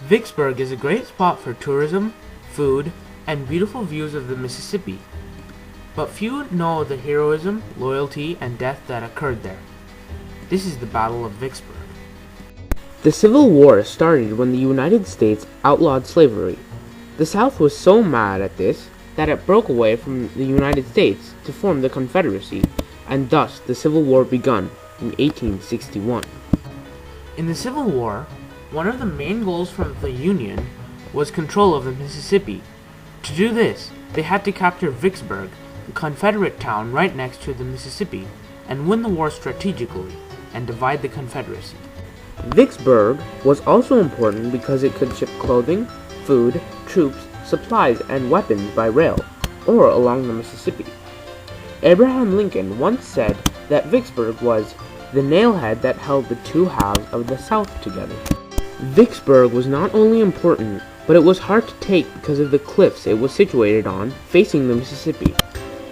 Vicksburg is a great spot for tourism, food, and beautiful views of the Mississippi. But few know the heroism, loyalty, and death that occurred there. This is the Battle of Vicksburg. The Civil War started when the United States outlawed slavery. The South was so mad at this that it broke away from the United States to form the Confederacy, and thus the Civil War began in 1861. In the Civil War, one of the main goals for the Union was control of the Mississippi. To do this, they had to capture Vicksburg, a Confederate town right next to the Mississippi, and win the war strategically and divide the Confederacy. Vicksburg was also important because it could ship clothing, food, troops, supplies, and weapons by rail, or along the Mississippi. Abraham Lincoln once said that Vicksburg was the nailhead that held the two halves of the South together. Vicksburg was not only important, but it was hard to take because of the cliffs it was situated on, facing the Mississippi.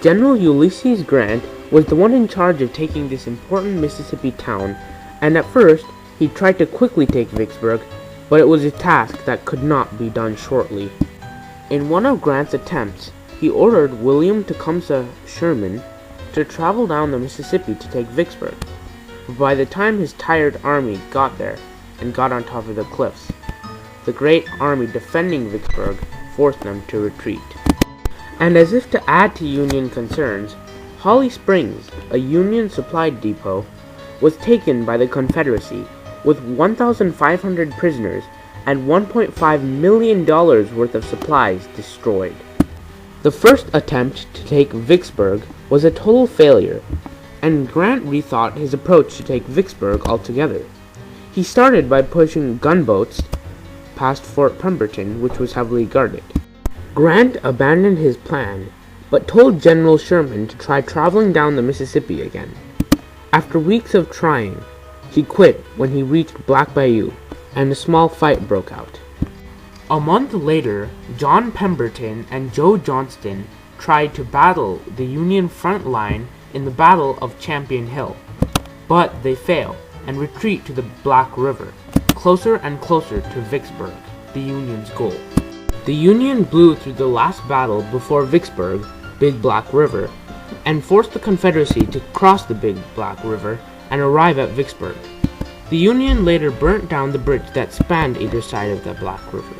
General Ulysses Grant was the one in charge of taking this important Mississippi town, and at first, he tried to quickly take Vicksburg, but it was a task that could not be done shortly. In one of Grant's attempts, he ordered William Tecumseh Sherman to travel down the Mississippi to take Vicksburg. But by the time his tired army got there and got on top of the cliffs, the great army defending Vicksburg forced them to retreat. And as if to add to Union concerns, Holly Springs, a Union supply depot, was taken by the Confederacy with 1,500 prisoners and $1.5 million worth of supplies destroyed. The first attempt to take Vicksburg was a total failure, and Grant rethought his approach to take Vicksburg altogether. He started by pushing gunboats past Fort Pemberton, which was heavily guarded. Grant abandoned his plan, but told General Sherman to try traveling down the Mississippi again. After weeks of trying, he quit when he reached Black Bayou, and a small fight broke out. A month later, John Pemberton and Joe Johnston tried to battle the Union front line in the Battle of Champion Hill, but they failed and retreat to the Black River, closer and closer to Vicksburg, the Union's goal. The Union blew through the last battle before Vicksburg, Big Black River, and forced the Confederacy to cross the Big Black River and arrive at Vicksburg. The Union later burnt down the bridge that spanned either side of the Black River.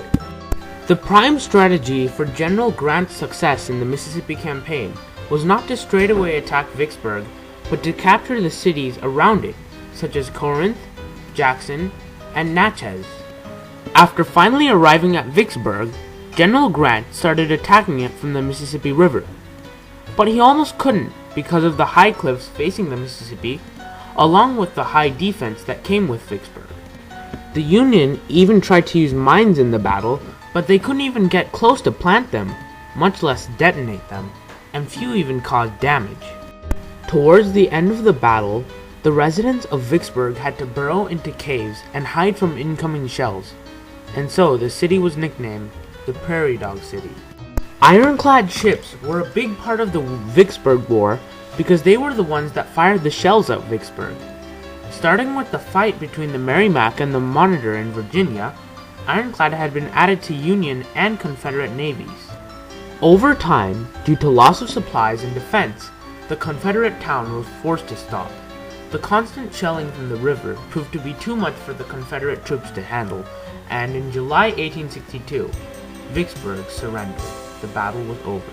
The prime strategy for General Grant's success in the Mississippi campaign was not to straightaway attack Vicksburg, but to capture the cities around it, such as Corinth, Jackson, and Natchez. After finally arriving at Vicksburg, General Grant started attacking it from the Mississippi River. But he almost couldn't because of the high cliffs facing the Mississippi, along with the high defense that came with Vicksburg. The Union even tried to use mines in the battle, but they couldn't even get close to plant them, much less detonate them, and few even caused damage. Towards the end of the battle, the residents of Vicksburg had to burrow into caves and hide from incoming shells, and so the city was nicknamed the Prairie Dog City. Ironclad ships were a big part of the Vicksburg War because they were the ones that fired the shells at Vicksburg. Starting with the fight between the Merrimac and the Monitor in Virginia, ironclad had been added to Union and Confederate navies. Over time, due to loss of supplies and defense, the Confederate town was forced to stop. The constant shelling from the river proved to be too much for the Confederate troops to handle, and in July 1862, Vicksburg surrendered. The battle was over.